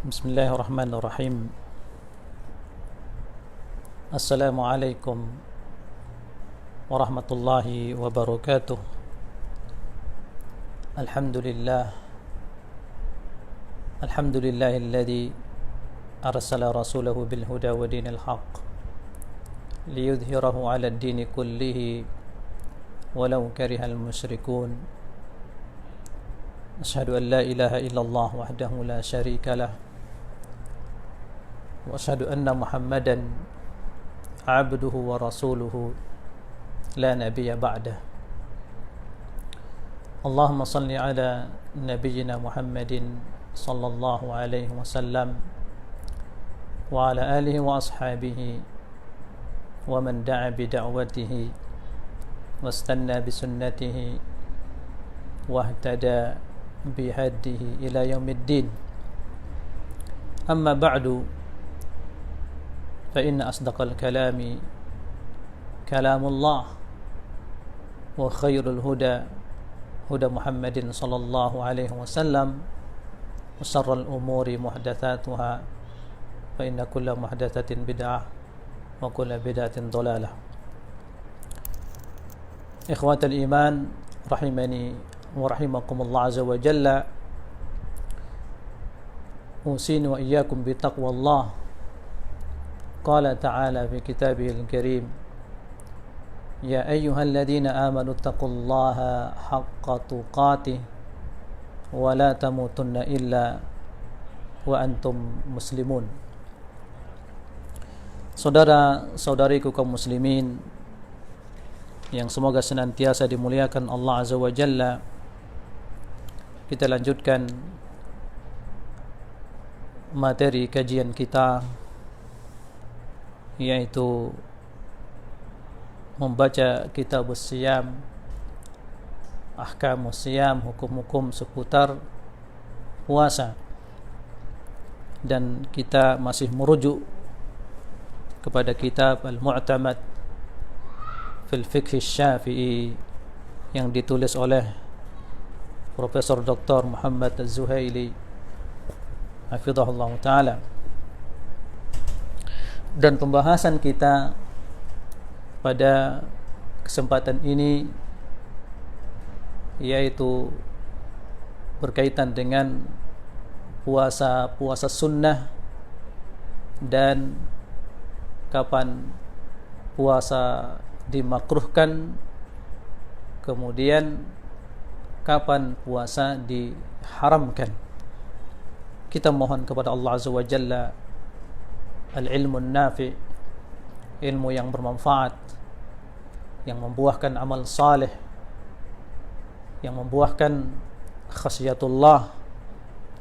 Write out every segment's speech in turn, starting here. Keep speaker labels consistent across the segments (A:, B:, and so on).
A: Bismillahirrahmanirrahim. Assalamualaikum warahmatullahi wabarakatuh. Alhamdulillahilladzi arsala rasulahu bil huda wa dinil haqq liyudhhirahu 'ala ad-dini kullihi walau karihal musyrikun. Asyhadu an la ilaha illallah wahdahu la syarika lah wa asyhadu anna Muhammadan abduhu wa rasuluhu la nabiyya ba'dah. Allahumma salli ala nabiyyina Muhammadin sallallahu alaihi wasallam wa ala alihi wa ashabihi wa man da'a bi da'watihi wastanna bi sunnatihi wahtada bihadihi ila yaumiddin. Amma ba'du, fa inna asdaqal kalami kalamullah wa khairul huda huda Muhammadin sallallahu alaihi wasallam wa syarrul umuri muhdatsatuha fa inna kulla muhdatsatin bid'ah wa kulla bid'atin dhalalah. Ikhwatal iman rahimani wa rahimakumullah azza wa jalla, usini wa iyyakum bi taqwallah. Qala ta'ala fi kitabihil karim, ya ayyuhalladzina amanu taqullaha haqqa tuqatih wa la tamutunna illa wa antum muslimun. Saudara-saudariku kaum muslimin yang semoga senantiasa dimuliakan Allah azza wa jalla, kita lanjutkan materi kajian kita, yaitu membaca kitab siyam, ahkam siyam, hukum-hukum seputar puasa. Dan kita masih merujuk kepada kitab Al-Mu'tamad fil Fiqh Syafi'i yang ditulis oleh Profesor Dr. Muhammad Az-Zuhaili hafizahullah ta'ala. Dan pembahasan kita pada kesempatan ini yaitu berkaitan dengan puasa sunnah dan kapan puasa dimakruhkan, kemudian kapan puasa diharamkan. Kita mohon kepada Allah azza wa jalla al-ilmun nafi', ilmu yang bermanfaat, yang membuahkan amal saleh, yang membuahkan khasyatullah,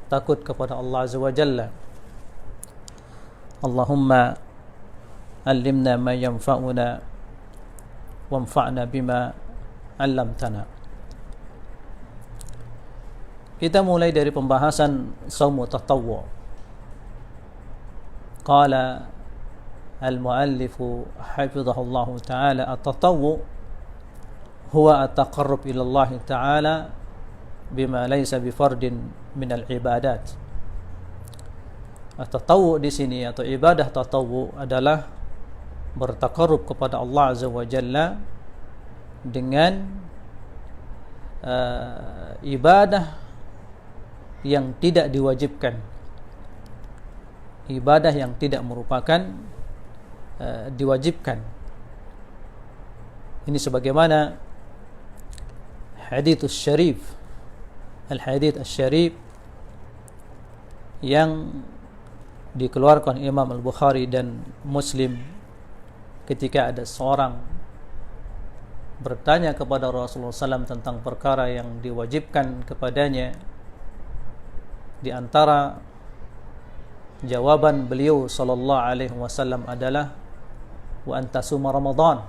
A: takut kepada Allah azza wa jalla. Allahumma allimna ma yanfa'una wanfa'na bima 'allamtana. Kita mulai dari pembahasan shaum tatawwu'. Qala al-muallif hafizahullah ta'ala, at-tatawwu' huwa at-taqarrub ila Allah ta'ala bima laysa bifardin min al-ibadat. At-tatawwu' di sini atau ibadah tatawwu' adalah bertaqarrub kepada Allah azza wa jalla dengan ibadah yang tidak diwajibkan, ibadah yang tidak merupakan diwajibkan. Ini sebagaimana hadits syarif, al-hadits syarif yang dikeluarkan Imam Al-Bukhari dan Muslim, ketika ada seorang bertanya kepada Rasulullah SAW tentang perkara yang diwajibkan kepadanya. Di antara jawaban beliau sallallahu alaihi wasallam adalah wa antasuma Ramadan,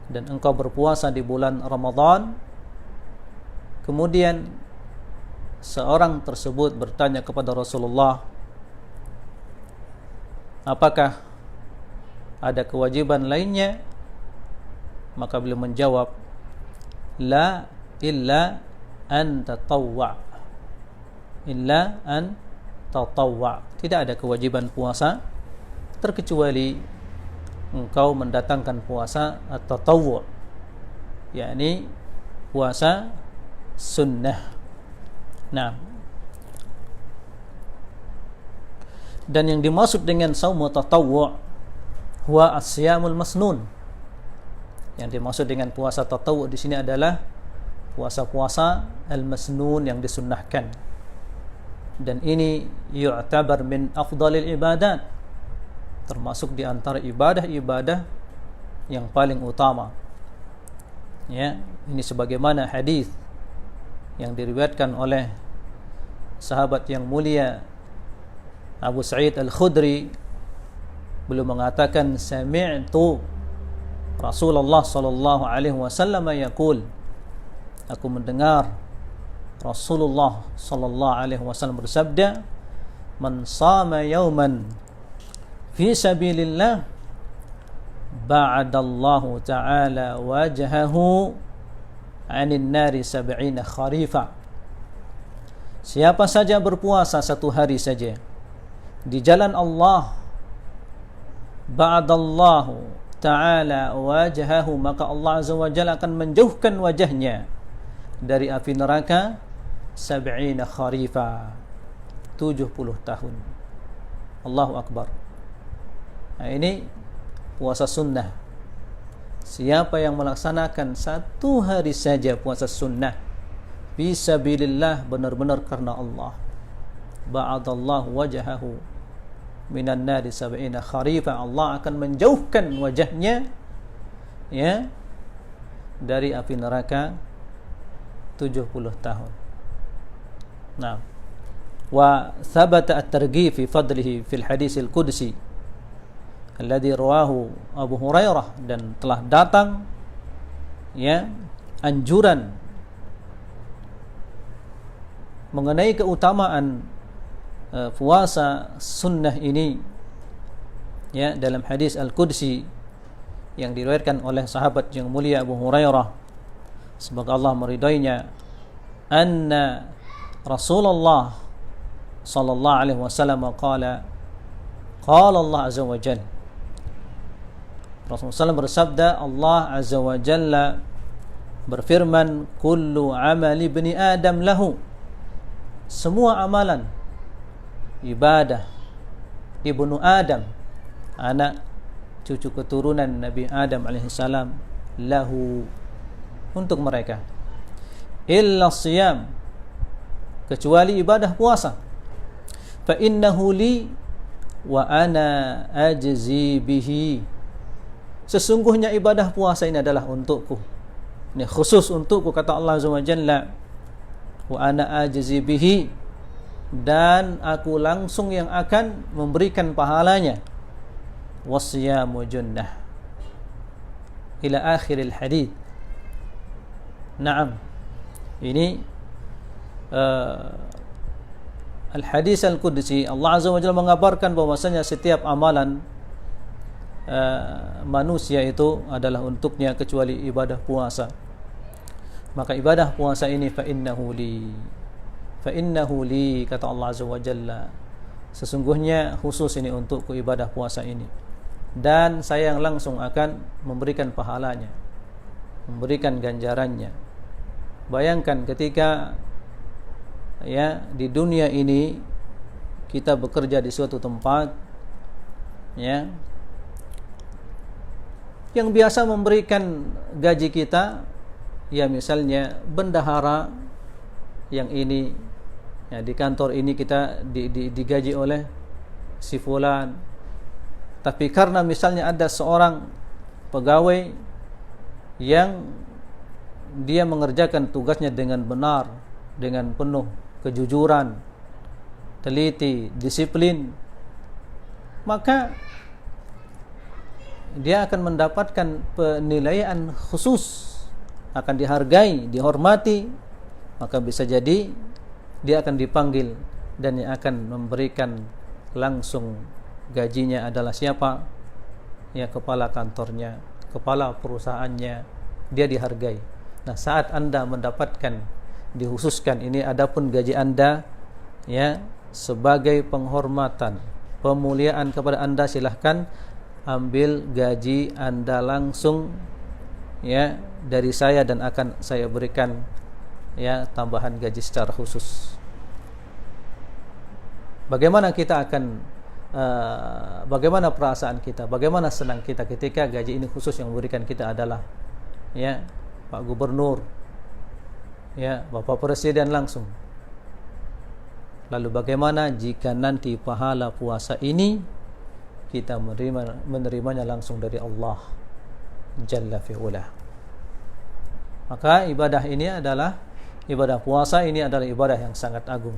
A: dan engkau berpuasa di bulan Ramadan. Kemudian seorang tersebut bertanya kepada Rasulullah, apakah ada kewajiban lainnya? Maka beliau menjawab, la illa an tatawwa, illa an tatawwu'. Tidak ada kewajiban puasa terkecuali engkau mendatangkan puasa at-tatawwu', yakni puasa sunnah. Nah, dan yang dimaksud dengan shaum tatawwu' huwa as-siyamul masnun. Yang dimaksud dengan puasa tatawwu' di sini adalah puasa-puasa al-masnun yang disunnahkan. Dan ini yu'tabar min afdalil ibadat, termasuk di antara ibadah-ibadah yang paling utama. Ya, ini sebagaimana hadis yang diriwayatkan oleh sahabat yang mulia Abu Sa'id Al-Khudri. Beliau mengatakan, sami'tu Rasulullah sallallahu alaihi wasallam yaqul, aku mendengar Rasulullah sallallahu alaihi wasallam bersabda, man shama yawman fi sabilillah ba'adallahu ta'ala wajhahu 'anil nari 70 kharifa. Siapa saja berpuasa satu hari saja di jalan Allah, ba'adallahu ta'ala wajhahu, maka Allah azza wa jalla akan menjauhkan wajahnya dari api neraka 70 kharifa, 70 tahun. Allahu akbar. Nah, ini puasa sunnah. Siapa yang melaksanakan satu hari saja puasa sunnah fisabilillah, benar-benar karena Allah, ba'adallahu wajhahu minan nari 70 kharifa, Allah akan menjauhkan wajahnya, ya, dari api neraka 70 tahun. Nah, wa thabata at-targhib fi fadlihi fil hadis al-qudsi alladhi rawahu Abu Hurairah, dan telah datang, ya, anjuran mengenai keutamaan puasa sunnah ini, ya, dalam hadis al-qudsi yang diriwayatkan oleh sahabat yang mulia Abu Hurairah, semoga Allah meridainya, anna Rasulullah sallallahu alaihi wasallam qala Allah azza wa jalla, Rasulullah SAW bersabda, Allah azza wa jalla berfirman, kullu amali ibni Adam lahu, semua amalan ibadah ibnu Adam, anak cucu keturunan Nabi Adam alaihissalam, lahu, untuk mereka, illa siyam, kecuali ibadah puasa, fa innahu li wa ana ajzi bihi, sesungguhnya ibadah puasa ini adalah untukku, ini khusus untukku, kata Allah azza wa jalla, wa ana ajzi bihi, dan aku langsung yang akan memberikan pahalanya, wasyamu junnah, ila akhiril hadits. Naam, ini al-hadis al-qudsi, Allah azza wa jalla mengabarkan bahwasanya setiap amalan manusia itu adalah untuknya kecuali ibadah puasa. Maka ibadah puasa ini fa innahu li, kata Allah azza wa jalla, sesungguhnya khusus ini untukku ibadah puasa ini, dan saya yang langsung akan memberikan pahalanya, memberikan ganjarannya. Bayangkan ketika, ya, di dunia ini kita bekerja di suatu tempat, ya, yang biasa memberikan gaji kita, ya, misalnya bendahara yang ini, ya, di kantor ini kita digaji oleh si fulan, tapi karena misalnya ada seorang pegawai yang dia mengerjakan tugasnya dengan benar, dengan penuh kejujuran, teliti, disiplin, maka dia akan mendapatkan penilaian khusus, akan dihargai, dihormati. Maka bisa jadi dia akan dipanggil, dan yang akan memberikan langsung gajinya adalah siapa? Ya, kepala kantornya, kepala perusahaannya, dia dihargai. Nah, saat Anda mendapatkan, dikhususkan ini, adapun gaji Anda, ya, sebagai penghormatan, pemuliaan kepada Anda, silahkan ambil gaji Anda langsung ya dari saya, dan akan saya berikan ya tambahan gaji secara khusus. Bagaimana kita akan bagaimana perasaan kita, bagaimana senang kita ketika gaji ini khusus yang memberikan kita adalah ya Pak Gubernur, ya Bapak Presiden langsung. Lalu bagaimana jika nanti pahala puasa ini kita menerimanya langsung dari Allah Jalla fi'ula. Maka ibadah puasa ini adalah ibadah yang sangat agung,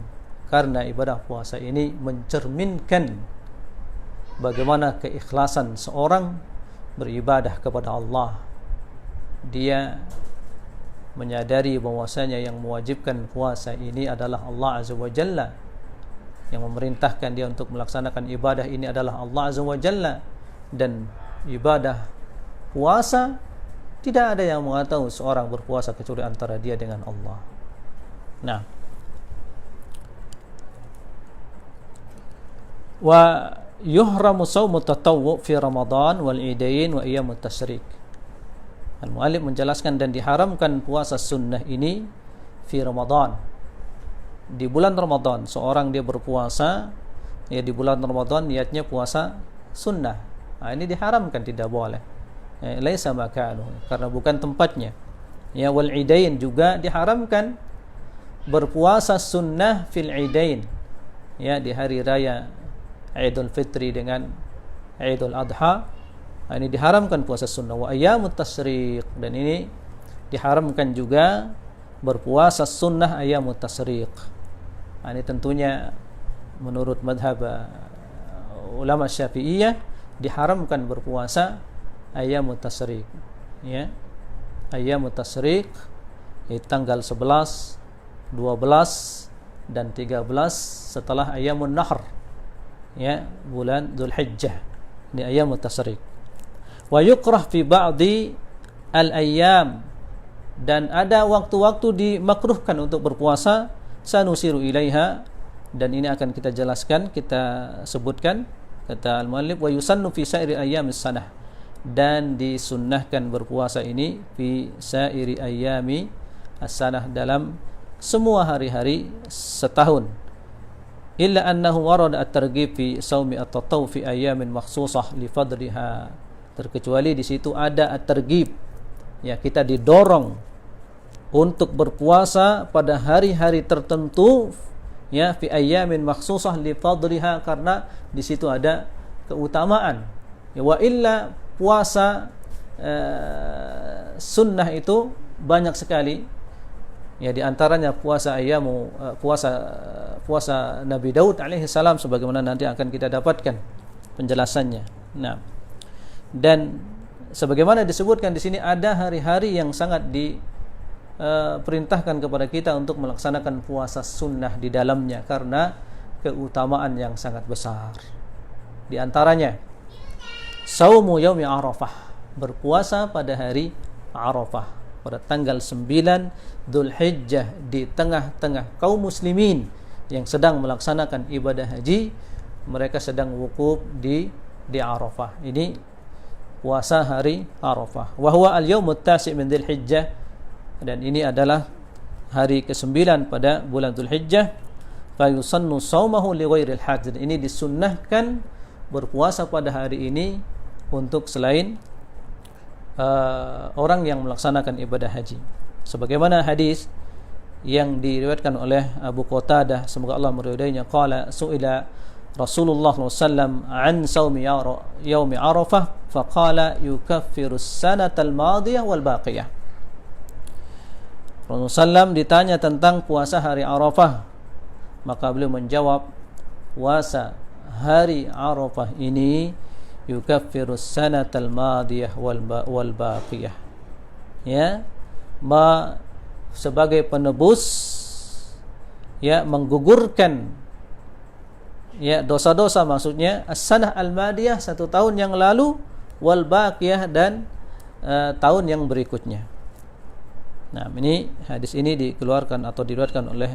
A: karena ibadah puasa ini mencerminkan bagaimana keikhlasan seorang beribadah kepada Allah. Dia menyadari bahwasanya yang mewajibkan puasa ini adalah Allah Azza wa Jalla, yang memerintahkan dia untuk melaksanakan ibadah ini adalah Allah Azza wa Jalla, dan ibadah puasa tidak ada yang mengetahui seorang berpuasa kecuali antara dia dengan Allah. Nah, wa yuhramu shaumu tatawwu fi Ramadan wal Idain wa ayyamut tasyrik. Al-Mu'allif menjelaskan, dan diharamkan puasa sunnah ini fi Ramadan, di bulan Ramadan. Seorang dia berpuasa ya di bulan Ramadan niatnya puasa sunnah, nah, ini diharamkan, tidak boleh. Laisa makanu, karena bukan tempatnya. Ya, wal Idain juga diharamkan berpuasa sunnah fil Idain, ya di hari raya Idul Fitri dengan Idul Adha, ini diharamkan puasa sunnah. Wa ayyamut tasyriq, dan ini diharamkan juga berpuasa sunnah ayyamut tasyriq. Ini tentunya menurut madhab ulama Syafi'iyah diharamkan berpuasa ayyamut tasyriq, ya. Ayyamut tasyriq tanggal 11, 12 dan 13 setelah ayyamun nahr, ya, bulan Dzulhijjah. Ini ayyamut tasyriq. Wa yukrah fi ba'di al-ayyam, dan ada waktu-waktu dimakruhkan untuk berpuasa. Sanusiru ilaiha, dan ini akan kita jelaskan, kita sebutkan. Kata al-muallif, wa yusannu fi sa'iri ayyamis sanah, dan disunnahkan berpuasa ini fi sa'iri ayyami as-sanah, dalam semua hari-hari setahun. Illa annahu warada at-targhib fi shaumi at-tatawu fi ayyamin makhsusah li fadliha, terkecuali di situ ada at-targhib, ya kita didorong untuk berpuasa pada hari-hari tertentu, ya fi ayyamin makhsusah li fadliha, karena di situ ada keutamaan. Ya, wa illa puasa sunnah itu banyak sekali. Ya, di antaranya puasa puasa Nabi Daud alaihi salam, sebagaimana nanti akan kita dapatkan penjelasannya. Nah, dan sebagaimana disebutkan di sini, ada hari-hari yang sangat diperintahkan kepada kita untuk melaksanakan puasa sunnah di dalamnya karena keutamaan yang sangat besar. Di antaranya saumu yaumi Arafah, berpuasa pada hari Arafah, pada tanggal 9 Dzulhijjah, di tengah-tengah kaum muslimin yang sedang melaksanakan ibadah haji, mereka sedang wukuf di Arafah. Ini puasa hari Arafah. Wa huwa al-yaumut tasi' min Dzulhijjah, dan ini adalah hari ke-9 pada bulan Dzulhijjah. Fa yusannu shaumahu li ghairil hadir, ini disunnahkan berpuasa pada hari ini untuk selain orang yang melaksanakan ibadah haji. Sebagaimana hadis yang diriwayatkan oleh Abu Qatadah, semoga Allah meridainya, qala su'ila Rasulullah SAW an saumi yaumi Arafah faqala yukaffiru as-sanata al-madiyah wal baqiyah. Rasulullah SAW ditanya tentang puasa hari Arafah, maka beliau menjawab, puasa hari Arafah ini yukaffiru as-sanata al-madiyah wal baqiyah, ya, sebagai penebus, ya, menggugurkan, ya, dosa-dosa, maksudnya as-sanah al-madiyah, 1 tahun yang lalu, wal baqiyah, dan tahun yang berikutnya. Nah, ini hadis ini dikeluarkan atau diriwayatkan oleh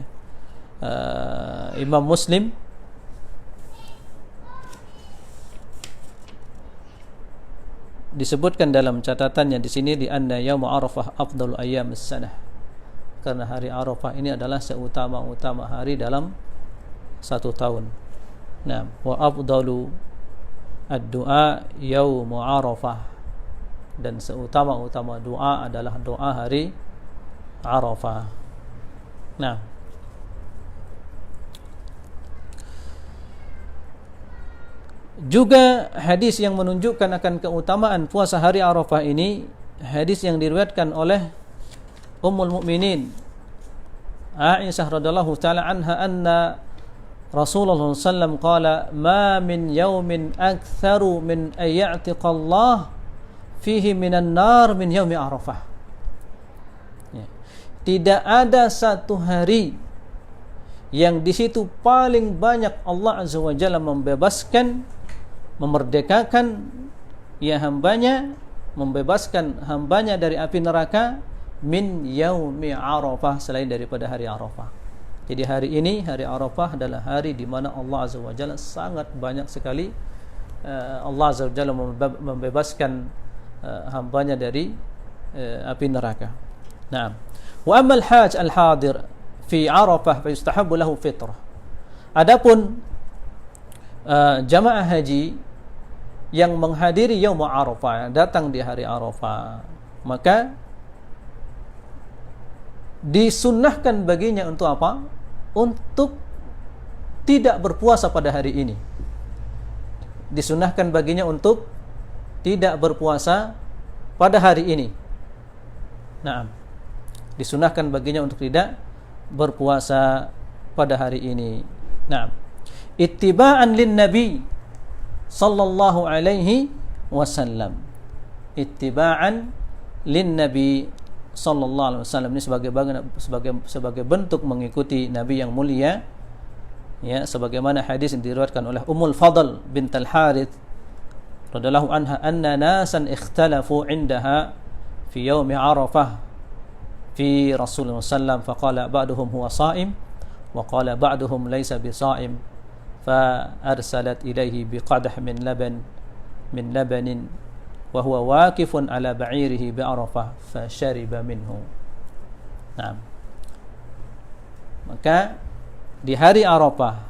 A: Imam Muslim disebutkan dalam catatannya di sini di anna yaum Arafah afdalu ayyamis sanah. Karena hari Arafah ini adalah seutama-utama hari dalam satu tahun. Nah, wa afdalu ad-du'a yaum Arafah, dan seutama-utama doa adalah doa hari Arafah. Nah, juga hadis yang menunjukkan akan keutamaan puasa hari Arafah ini, hadis yang diriwayatkan oleh Ummul Mukminin Aisyah radhiyallahu taala anha anna Rasulullah sallallahu qala ma min yaumin aktsaru min ayyatiqa Allah fihi minan nar min yaumi Arafah. Ya. Tidak ada satu hari yang di situ paling banyak Allah Azza wa Jalla membebaskan, memerdekakan ya hambanya, membebaskan hambanya dari api neraka min yaumi Arafah, selain daripada hari Arafah. Jadi hari ini, hari Arafah adalah hari di mana Allah Azza wa Jalla sangat banyak sekali Allah Azza wa Jalla membebaskan hambanya dari api neraka. Nah, wa ammal hajj al-hadir fi Arafah fa yustahabbu lahu fitrah. Adapun jamaah haji yang menghadiri yaum Arafah, datang di hari Arafah, maka disunnahkan baginya untuk apa? Untuk tidak berpuasa pada hari ini. Disunnahkan baginya untuk tidak berpuasa pada hari ini. Nah, disunnahkan baginya untuk tidak berpuasa pada hari ini. Nah, ittiba'an lin Nabi sallallahu alaihi wasallam. Ittiba'an lin Nabi sallallahu alaihi wasallam, ini sebagai bentuk mengikuti Nabi yang mulia, ya, sebagaimana hadis yang diriwayatkan oleh Ummul Fadl bint Al-Harith radhiyallahu anha anna nasan ikhtalafu indaha fi yaum Arafah fi Rasulullah sallallahu faqala ba'duhum huwa sha'im wa qala ba'duhum laysa bisa'im fa arsalat ilayhi biqadah min labanin wa huwa waqifun ala ba'irihi bi Arafah fa syariba minhu. Nah, maka di hari Arafah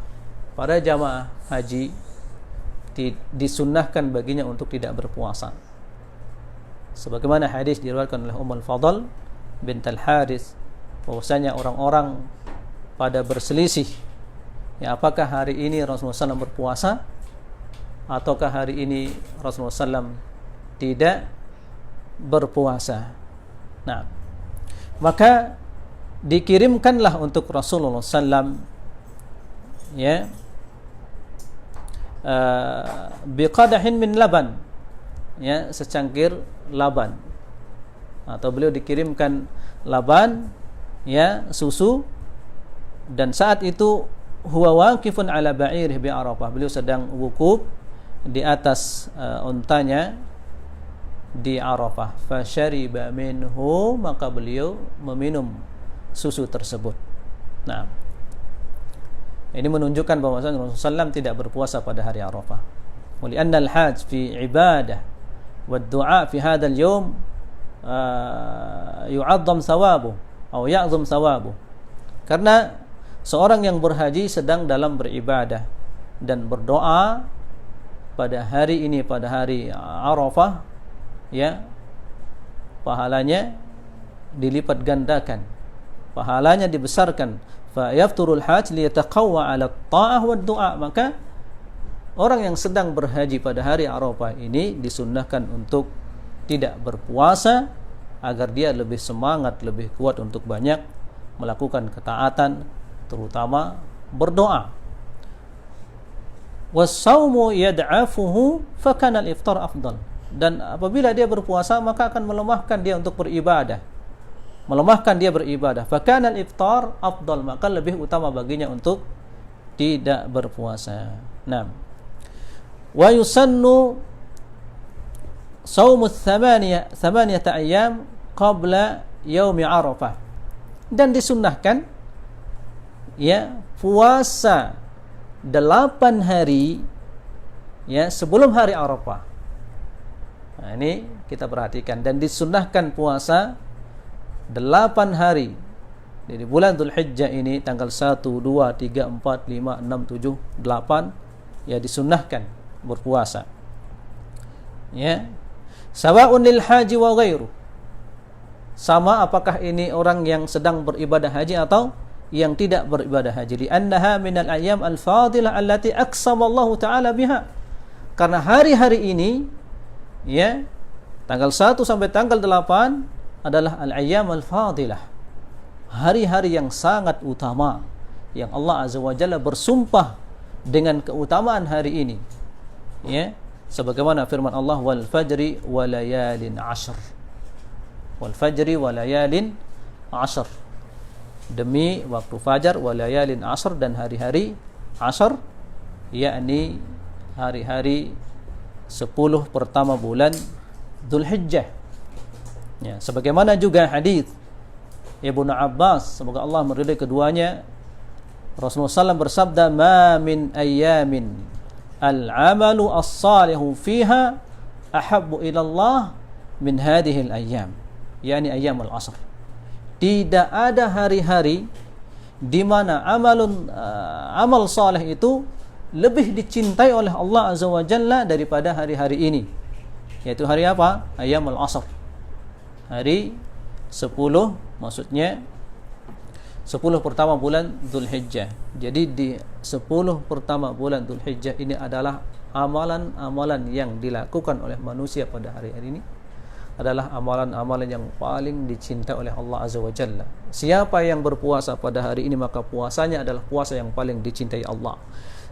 A: para jamaah haji disunnahkan baginya untuk tidak berpuasa, sebagaimana hadis diriwayatkan oleh Ummul Fadl bint Al-Harith bahwasanya orang-orang pada berselisih, ya, apakah hari ini Rasulullah SAW berpuasa ataukah hari ini Rasulullah SAW tidak berpuasa. Nah, maka dikirimkanlah untuk Rasulullah SAW, ya, biqadahin min laban, ya, secangkir laban, atau beliau dikirimkan laban, ya, susu, dan saat itu huwa waqifun ala ba'irih bi Arafah, beliau sedang wukuf di atas untanya di Arafah. Fa syariba minhu, maka beliau meminum susu tersebut. Nah, ini menunjukkan bahwasanya Rasulullah SAW tidak berpuasa pada hari Arafah. Wa li'anna al-hajj fi ibadah wa ad-du'a fi hadha al-yawm yu'azzam thawabuhu atau ya'zam thawabuhu. Karena seorang yang berhaji sedang dalam beribadah dan berdoa pada hari ini, pada hari Arafah, ya, pahalanya dilipat gandakan, pahalanya dibesarkan. Fa yafturul hajj liyataqawwa 'ala at-ta'ah wa ad-du'a, maka orang yang sedang berhaji pada hari Arafah ini disunnahkan untuk tidak berpuasa agar dia lebih semangat, lebih kuat untuk banyak melakukan ketaatan, terutama berdoa. Was-saumu yad'afuhu fa kana al-iftar afdal. Dan apabila dia berpuasa maka akan melemahkan dia untuk beribadah, melemahkan dia beribadah. Fa kana al-iftar afdal, maka lebih utama baginya untuk tidak berpuasa. Nah, wa yusannu saumu thamaniyata ayyam qabla yaumi Arafah, dan disunnahkan, ya, puasa 8 hari, ya, sebelum hari Arafah. Nah, ini kita perhatikan. Dan disunnahkan puasa 8 hari di bulan Dzulhijjah ini, tanggal 1, 2, 3, 4, 5, 6, 7, 8, ya disunnahkan berpuasa. Ya. Sawa'un lil haji wa ghairu. Sama apakah ini orang yang sedang beribadah haji atau yang tidak beribadah haji. Li'annaha minal ayyam al-fadilah allati aqsama Allah Ta'ala biha. Karena hari-hari ini, ya, tanggal 1 sampai tanggal 8 adalah al-ayyam al-fadilah. Hari-hari yang sangat utama yang Allah Azza wa Jalla bersumpah dengan keutamaan hari ini. Ya, sebagaimana firman Allah, wal fajri wa layalin 'ashr. Wal fajri wa layalin 'ashr. Demi waktu fajar, wa layalin 'ashr, dan hari-hari 'ashr, yakni hari-hari 10 pertama bulan Dzulhijjah. Ya, sebagaimana juga hadis Ibnu Abbas, semoga Allah meridai keduanya, Rasulullah SAW bersabda, ma min ayyamin al-amalu as-salihu fiha ahabbu ila Allah min hadhihi al-ayyam, yakni ayyam al-ashr. Tidak ada hari-hari di mana amal saleh itu lebih dicintai oleh Allah Azza wa Jalla daripada hari-hari ini. Yaitu hari apa? Ayyam al-ashr. Hari 10, maksudnya 10 pertama bulan Dzulhijjah. Jadi di 10 pertama bulan Dzulhijjah ini adalah amalan-amalan yang dilakukan oleh manusia pada hari-hari ini adalah amalan-amalan yang paling dicintai oleh Allah Azza wa Jalla. Siapa yang berpuasa pada hari ini, maka puasanya adalah puasa yang paling dicintai Allah.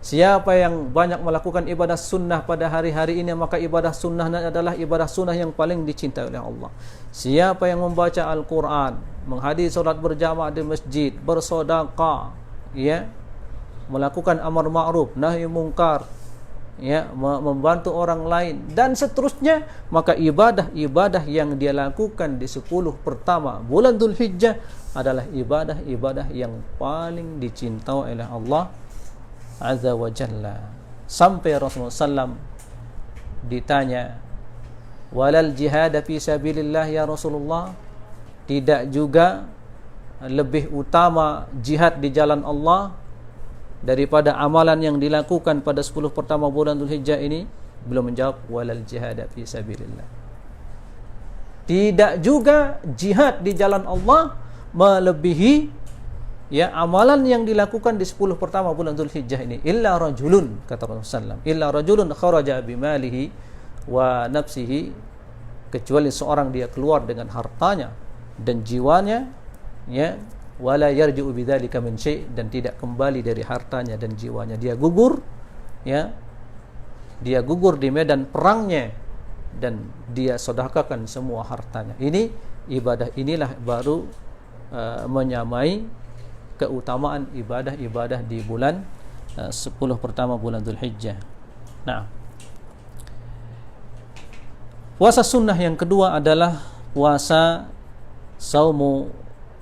A: Siapa yang banyak melakukan ibadah sunnah pada hari-hari ini, maka ibadah sunnahnya adalah ibadah sunnah yang paling dicintai oleh Allah. Siapa yang membaca Al-Quran, menghadiri solat berjamaah di masjid, bersedekah, ya, melakukan amar ma'ruf, nahi mungkar, ya, membantu orang lain, dan seterusnya, maka ibadah-ibadah yang dia lakukan di 10 pertama bulan Dzulhijjah adalah ibadah-ibadah yang paling dicintai oleh Allah Azza wa Jalla. Sampai Rasulullah SAW ditanya, walal jihad fi sabilillah ya Rasulullah, tidak juga lebih utama jihad di jalan Allah daripada amalan yang dilakukan pada 10 pertama bulan Dzulhijjah ini? Beliau menjawab, walal jihad fi sabilillah. Tidak juga jihad di jalan Allah melebihi, ya, amalan yang dilakukan di 10 pertama bulan Dzulhijjah ini. Illa rajulun, kata Rasulullah SAW, illa rajulun kharaja bimalihi wa nafsihi, kecuali seorang dia keluar dengan hartanya dan jiwanya, ya, wala yarji'u bidzalika min syai', dan tidak kembali dari hartanya dan jiwanya. Dia gugur, ya, dia gugur di medan perangnya dan dia sedekahkan semua hartanya. Ini ibadah, inilah baru menyamai keutamaan ibadah-ibadah di bulan 10 pertama bulan Dzulhijjah. Nah, puasa sunnah yang kedua adalah puasa saumu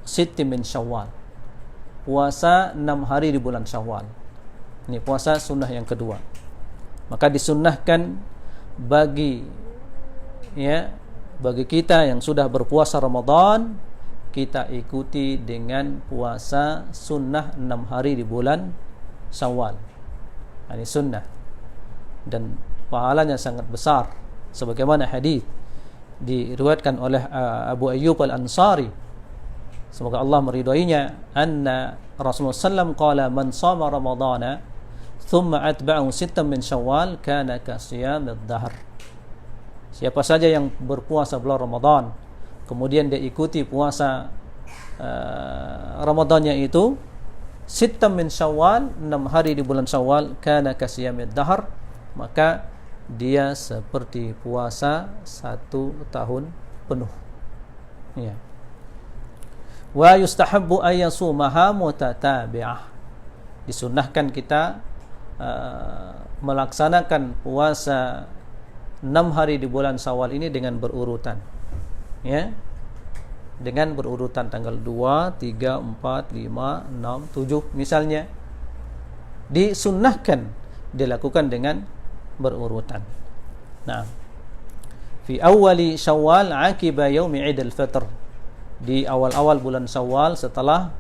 A: sitti min Syawal. Puasa 6 hari di bulan Syawal. Ini puasa sunnah yang kedua. Maka disunnahkan bagi kita yang sudah berpuasa Ramadan, kita ikuti dengan puasa sunnah 6 hari di bulan Syawal. Ini sunnah dan pahalanya sangat besar, sebagaimana hadis diriwayatkan oleh Abu Ayyub Al-Ansari, semoga Allah meridainya, anna Rasulullah sallallahu alaihi wasallam qala, man shama ramadhana thumma atba'ahu sittan min Syawal kana ka siyamid dahr. Siapa saja yang berpuasa bulan Ramadan kemudian dia ikuti puasa Ramadannya itu sittam min Syawal, 6 hari di bulan Syawal, kana kasiyamid dahr, maka dia seperti puasa 1 tahun penuh. Ya. Wa yustahabbu ay yasumaha mutatabi'ah. Disunnahkan kita melaksanakan puasa 6 hari di bulan Syawal ini dengan berurutan. Ya, dengan berurutan tanggal 2, 3, 4, 5, 6, 7 misalnya, disunnahkan dilakukan dengan berurutan. Nah, fi awwali Syawal aqiba yaumi Idul Fitr, di awal-awal bulan Syawal setelah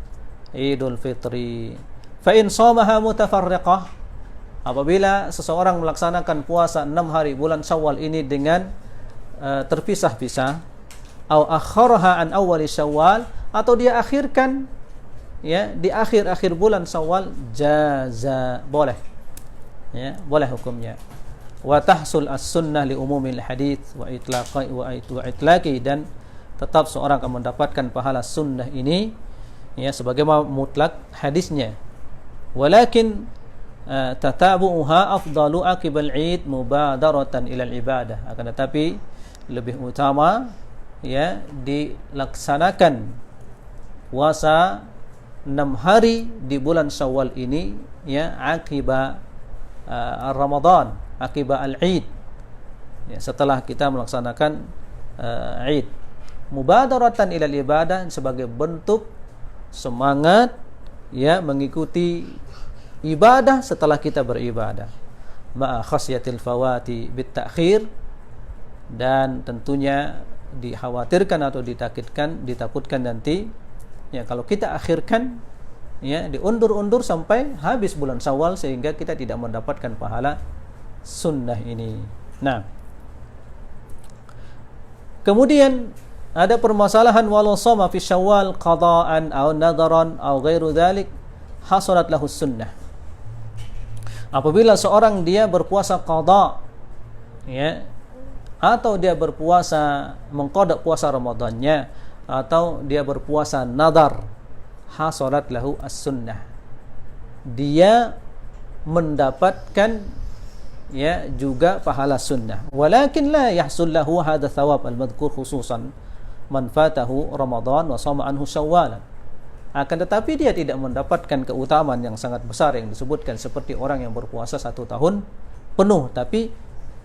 A: Idul Fitri. Fa in shamaha mutafarriqah, apabila seseorang melaksanakan puasa 6 hari bulan Syawal ini dengan terpisah-pisah, au akharaha an awwali Syawal, atau dia akhirkan ya di akhir-akhir bulan Syawal, jaza, boleh. Ya, boleh hukumnya. Wa tahsul as-sunnah li umumil hadits wa itlaqi, dan tetap seorang akan mendapatkan pahala sunnah ini ya sebagaimana mutlak hadisnya. Walakin tatabu'uha afdalu aqibal Id mubadaratan ilal ibadah, akan tetapi lebih utama ya dilaksanakan puasa 6 hari di bulan Syawal ini ya akibat Ramadan, akibat al-Id ya, setelah kita melaksanakan Id, mubadaratan ilal ibadah, sebagai bentuk semangat ya mengikuti ibadah setelah kita beribadah, ma'a khasyatil fawati bit ta'khir, dan tentunya dikhawatirkan atau ditakutkan nanti ya kalau kita akhirkan ya diundur-undur sampai habis bulan Syawal sehingga kita tidak mendapatkan pahala sunnah ini. Nah, kemudian ada permasalahan walau shoma fi Syawal qada'an aw nadaran aw ghairu dzalik hasalat lahu sunnah. Apabila seorang dia berpuasa qada ya, atau dia berpuasa mengqada puasa Ramadannya, atau dia berpuasa nadar, hasalat lahu as-sunnah, dia mendapatkan ya juga pahala sunnah. Walakin la yahsul lahu hadha thawab al-madhkur khususan man fatahu Ramadan wa shama anhu Syawal. Akan tetapi dia tidak mendapatkan keutamaan yang sangat besar yang disebutkan seperti orang yang berpuasa 1 tahun penuh, tapi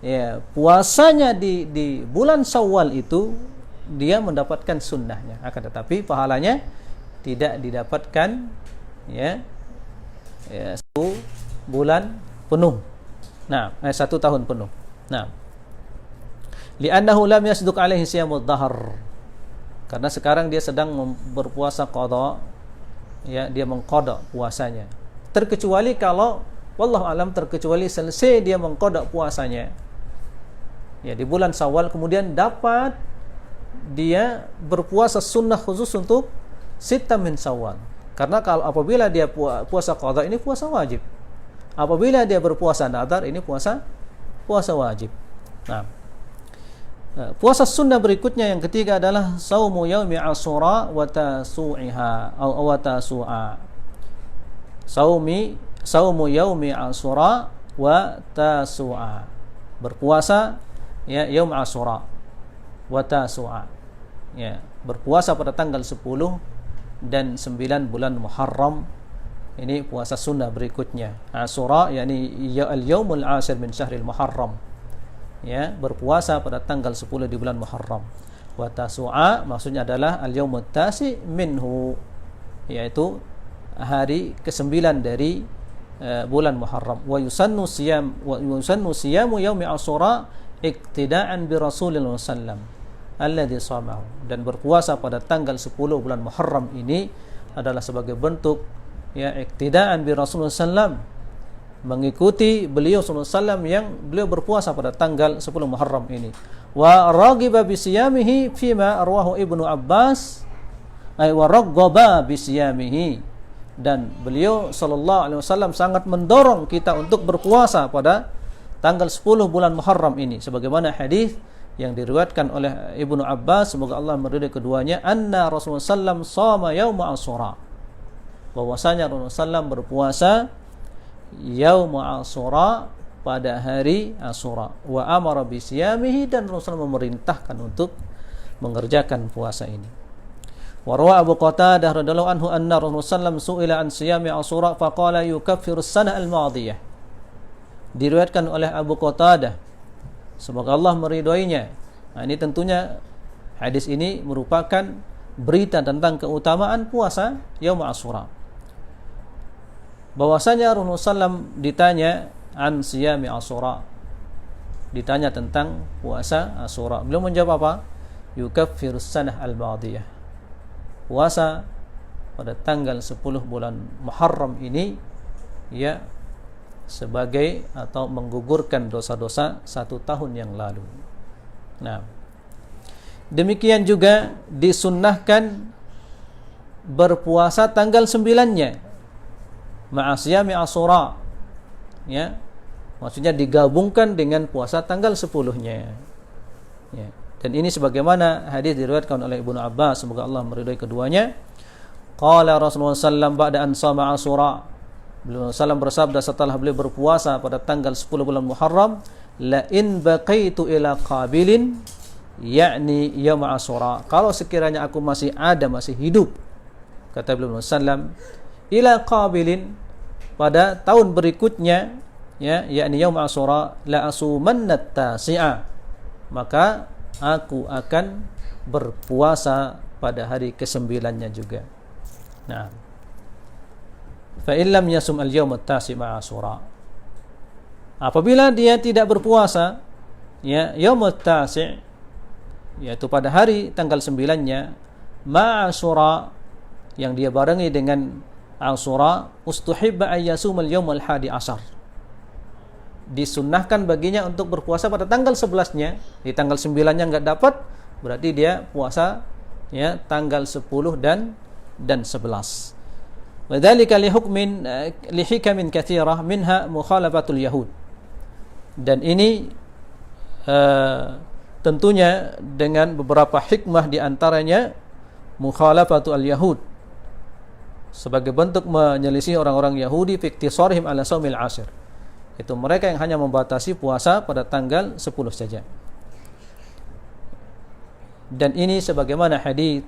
A: ya puasanya di bulan Syawal itu dia mendapatkan sunnahnya, akan tetapi pahalanya tidak didapatkan ya 1 bulan penuh. Nah, 1 tahun penuh. Nah, li'annahu lam yasduq alaihi siyamud dhahr, karena sekarang dia sedang berpuasa qada ya, dia mengqada puasanya. Terkecuali kalau wallahu alam, terkecuali selesai dia mengqada puasanya ya di bulan Syawal, kemudian dapat dia berpuasa sunnah khusus untuk Sitta min Syawal. Karena kalau apabila dia puasa qada ini puasa wajib. Apabila dia berpuasa nadar ini puasa wajib. Nah, puasa sunnah berikutnya yang ketiga adalah saumu yaumi Asyura wa tasu'iha atau wa tasu'a. Saumu yaumi Asyura wa tasu'a. Berpuasa ya yaum Asyura wa tasu'a. Ya, berpuasa pada tanggal 10 dan 9 bulan Muharram. Ini puasa sunnah berikutnya. Asyura yakni al-yaumul 'ashir min syahril Muharram. Ya, berpuasa pada tanggal 10 di bulan Muharram. Wa tasu'a maksudnya adalah al-yaumut tasi minhu, yaitu hari ke-9 dari bulan Muharram. Wa yusannu siyamu yaumi Asyura iqtida'an bi Rasulillah sallam alladhi shamahu. Dan berpuasa pada tanggal 10 bulan Muharram ini adalah sebagai bentuk ya iqtida'an bi Rasulullah sallam, mengikuti beliau sallallahu alaihi wasallam yang beliau berpuasa pada tanggal 10 Muharram ini. Wa raghiba bi siyamihi fima arwahu Ibnu Abbas ay wa raghaba bi siyamihi, dan beliau sallallahu alaihi wasallam sangat mendorong kita untuk berpuasa pada tanggal 10 bulan Muharram ini, sebagaimana hadis yang diriwayatkan oleh Ibnu Abbas, semoga Allah meridai keduanya, anna Rasulullah sallam shama yauma Asyura, bahwasanya Rasulullah sallam berpuasa yaum Asyura pada hari Asyura, wa amara bi siyamihi, dan Rasulullah memerintahkan untuk mengerjakan puasa ini. Wa rawa Abu Qatadah radhiyallahu anhu anna Rasulullah sallam su'ila an siyami Asyura faqala yukaffiru as-sanah al-madiyah. Diriwayatkan oleh Abu Qatadah, semoga Allah meridhoinya. Nah, ini tentunya hadis ini merupakan berita tentang keutamaan puasa yaum Asyura. Bahwasanya Rasulullah SAW ditanya an siyami Asyura, ditanya tentang puasa Asyura, beliau menjawab apa? Yukaffirus sanah al-madiyah. Puasa pada tanggal 10 bulan Muharram ini ya sebagai atau menggugurkan dosa-dosa 1 tahun yang lalu. Nah, demikian juga disunnahkan berpuasa tanggal 9-nya ma'asiyami Asyura, ya, maksudnya digabungkan dengan puasa tanggal 10-nya, ya. Dan ini sebagaimana hadis diriwayatkan oleh Ibnu Abbas, semoga Allah meridhai keduanya. Qala Rasulullah sallallahu ba'da an shama Asyura, beliau sallam bersabda setelah beliau berpuasa pada tanggal 10 bulan Muharram, la in baqaitu ila qabilin, yakni yaum Asyura, kalau sekiranya aku masih hidup, kata beliau sallam, ila qabilin, pada tahun berikutnya, ya, yakni yaum Asyura, la asumanna tasi'a, maka aku akan berpuasa pada hari ke-9-nya juga. Nah, fa in lam yasum al-yawm at-tasi' ma'a Asyura, apabila dia tidak berpuasa, ya, yaum at-tasi', yaitu pada hari tanggal 9-nya ma'a Asyura, yang dia barengi dengan Asyura, ustuhibba ayyasum al-yawm al-hadi ashar, disunnahkan baginya untuk berpuasa pada tanggal 11-nya. Di tanggal 9-nya enggak dapat, berarti dia puasa, ya, tanggal 10 dan 11. Wadzalika li hukmin li hikamin katsirah minha mukhalafatul yahud. Dan ini tentunya dengan beberapa hikmah, di antaranya mukhalafatul yahud, sebagai bentuk menyelisih orang-orang Yahudi fi iktisarihim ala shaumil ashir, itu mereka yang hanya membatasi puasa pada tanggal 10 saja. Dan ini sebagaimana hadis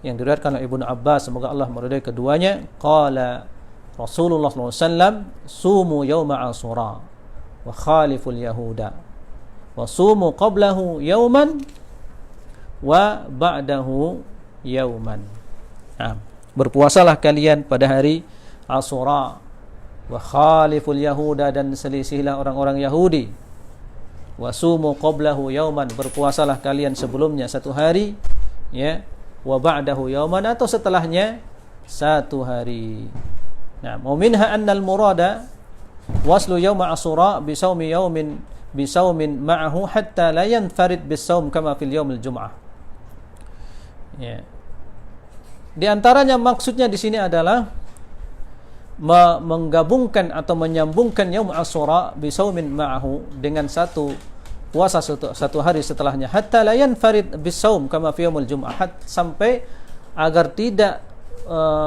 A: yang diriwayatkan oleh Ibnu Abbas, semoga Allah meridhai keduanya, qala Rasulullah SAW, sumu yawma Asyura wa khaliful yahuda wa sumu qablahu yawman wa ba'dahu yawman. Nah, berpuasalah kalian pada hari Asyura, wa khaliful yahuda, dan selisihlah orang-orang Yahudi, wa sumu qablahu yauman, berpuasalah kalian sebelumnya 1 hari, ya, wa ba'dahu yauman, atau setelahnya 1 hari. Nah, minha annal murada waslu yaum Asyura bi saumin ma'ahu hatta la yanfarid bis saum kama fil yaumil jum'ah. Ya. Di antaranya maksudnya di sini adalah menggabungkan atau menyambungkan yaum Asyura bisaumin ma'ahu, dengan puasa satu hari setelahnya, hatta la yanfarid bisaum kama fi yaumil jum'ah, sampai agar tidak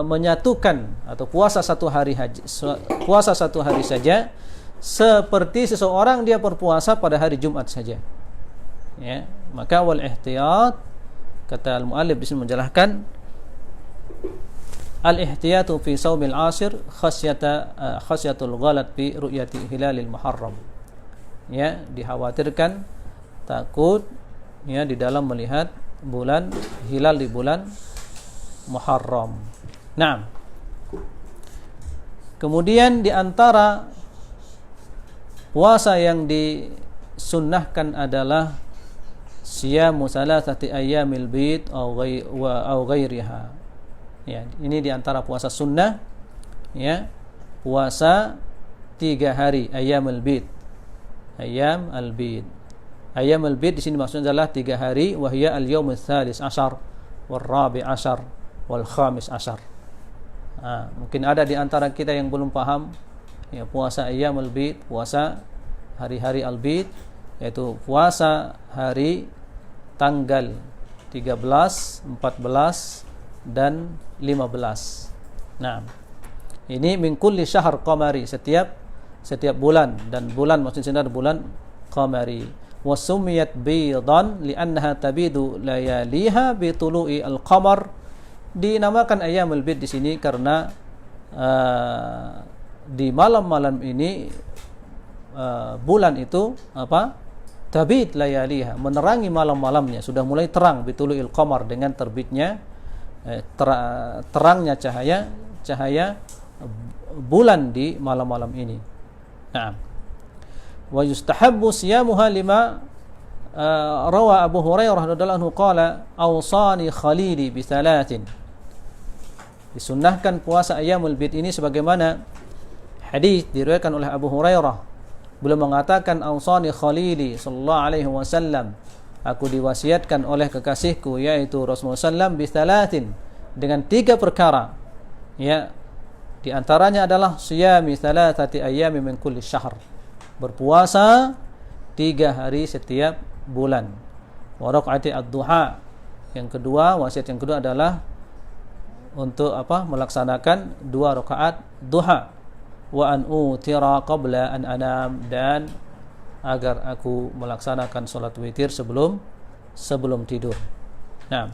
A: menyatukan atau puasa 1 hari saja, seperti seseorang dia berpuasa pada hari Jumat saja, ya. Maka wal ihtiyat, kata al-muallif di sini menjelaskan, al-ihtiyatu fi saumil ashir khasyatul ghalat fi ru'yati hilalil muharram, ya, dikhawatirkan takut, ya, di dalam melihat hilal di bulan Muharram. Nah, kemudian di antara puasa yang disunnahkan adalah siyamu salasati ayyamil bid aw ghairiha. Ya, ini di antara puasa sunnah, ya, puasa 3 hari ayyamul bid. Ayyam al-bid. Ayyam al-bid di sini maksudnya adalah 3 hari, wahya al-yaum ats-tsalis asyar wal rabi' asyar wal khamis asyar. Mungkin ada di antara kita yang belum paham, ya, puasa ayyam al-bid, puasa hari-hari al-bid, yaitu puasa hari tanggal 13, 14 dan 15. Nah, ini min kulli syahr qamari, setiap bulan, dan bulan maksudnya bulan qamari. Wa sumiyat bidan li'annaha tabidu layaliha bi tulu'i al-qamar, dinamakan ayyamul bid di sini karena di malam-malam ini bulan itu tabid layaliha, menerangi malam-malamnya, sudah mulai terang, bi tulu'il qamar, dengan terbitnya terangnya cahaya bulan di malam-malam ini. Nah, Wa yustahabbu siyamuha lima rawa Abu Hurairah radhiyallahu anhu qala awsani khalili bi thalathin. Disunnahkan puasa ayyamul bid ini sebagaimana hadis diriwayatkan oleh Abu Hurairah. Beliau mengatakan awsani khalili sallallahu alaihi wasallam, aku diwasiatkan oleh kekasihku yaitu Rasulullah sallam bi thalathin, dengan 3 perkara. Ya, di antaranya adalah siyami thalathati ayyami min kulli syahr, berpuasa 3 hari setiap bulan. Wa raq'ati ad-duha, yang kedua, wasiat yang kedua adalah untuk melaksanakan 2 rakaat duha. Wa an utira qabla an anam, dan agar aku melaksanakan salat witir sebelum tidur. Nah,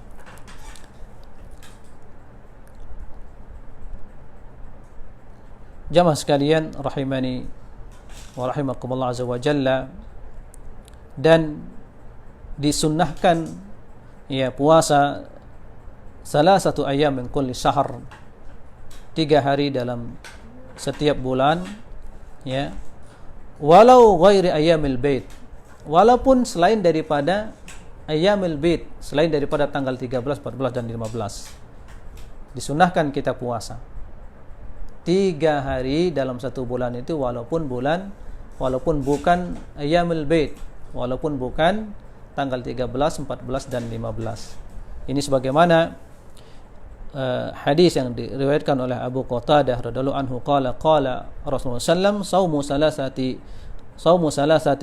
A: jamaah sekalian rahimani wa rahimakumullah azza wa jalla, dan disunnahkan ya puasa salah satu ayyam min kulli syahr, 3 hari dalam setiap bulan, ya, walau ghairi ayyamil bait, walaupun selain daripada ayyamil bait, selain daripada tanggal 13, 14 dan 15, disunnahkan kita puasa 3 hari dalam satu bulan itu, walaupun bukan ayyamil bait, walaupun bukan tanggal 13, 14 dan 15. Ini sebagaimana hadis yang diriwayatkan oleh Abu Qatadah radhiyallahu anhu qala Rasulullah sallam saumu salasati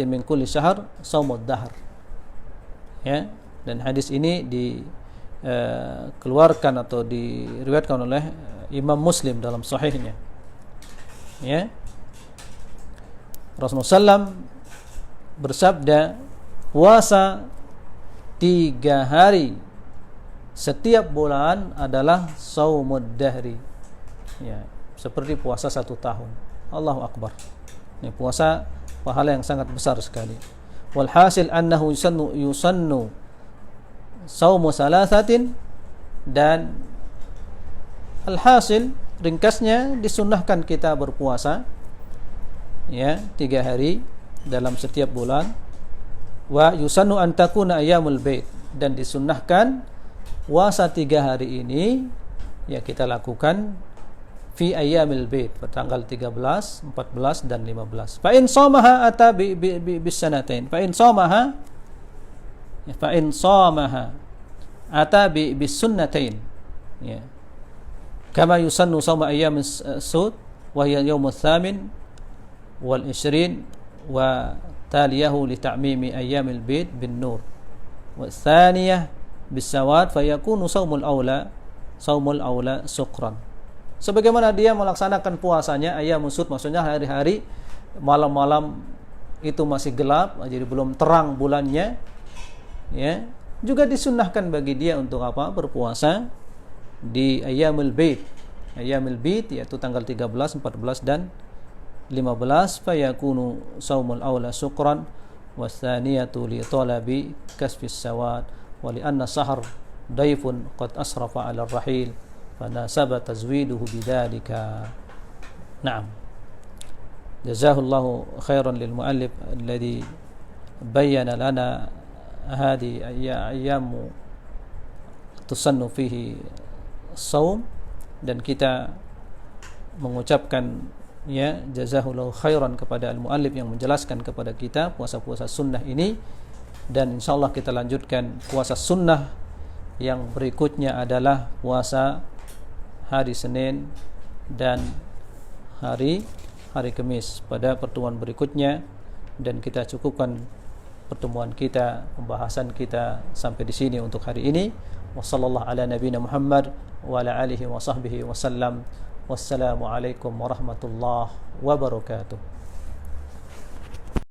A: min kulli syahr saumud dahr. Ya, dan hadis ini dikeluarkan atau diriwayatkan oleh Imam Muslim dalam sahihnya. Ya, Rasulullah sallam bersabda, puasa 3 hari setiap bulan adalah saumud dahri, ya, seperti puasa 1 tahun. Allahu akbar. Ini puasa pahala yang sangat besar sekali. Walhasil annahu yusannu saumu salasatin, dan alhasil ringkasnya disunnahkan kita berpuasa ya 3 hari dalam setiap bulan. Wa yusannu an takuna ayyamul bait, dan disunnahkan puasa 3 hari ini ya kita lakukan fi ayyamil bait, tanggal 13, 14 dan 15. Fa in shamaha ata bis sanatain. Fa in shamaha ata bis sunnatain. Ya. Kama yusannu shawma ayyamis sud wa hiya yaumul thamin wal 20 wa taliyahu li ta'mimi ayyamil bait bin nur. Wa thaniyah bisawad fayakunu saumul aula sukran. Sebagaimana dia melaksanakan puasanya ayyamus sud, maksudnya hari-hari malam-malam itu masih gelap, jadi belum terang bulannya, ya, juga disunnahkan bagi dia untuk berpuasa di ayyamul bait. Ayyamul bait yaitu tanggal 13, 14 dan 15, fayakunu saumul aula sukran wasaniyatu li talabi kasfis sawad wa li anna sahar daifun qad asrafa 'ala ar-rahil fanasaba tazwiduhu bidzalika. Na'am. Jazahullahu khairan lil muallif alladhi bayyana lana hadhihi ayyamu tusannu fihi shaum, dan kita mengucapkan ya jazahullahu khairan kepada al-muallif yang menjelaskan kepada kita puasa-puasa sunnah ini. Dan insyaallah kita lanjutkan puasa sunnah yang berikutnya adalah puasa hari Senin dan hari Kamis pada pertemuan berikutnya. Dan kita cukupkan pertemuan kita, pembahasan kita sampai di sini untuk hari ini. Wassallallahu ala nabiyina Muhammad wa ala alihi wa sahbihi wasallam. Wassalamu alaikum warahmatullahi wabarakatuh.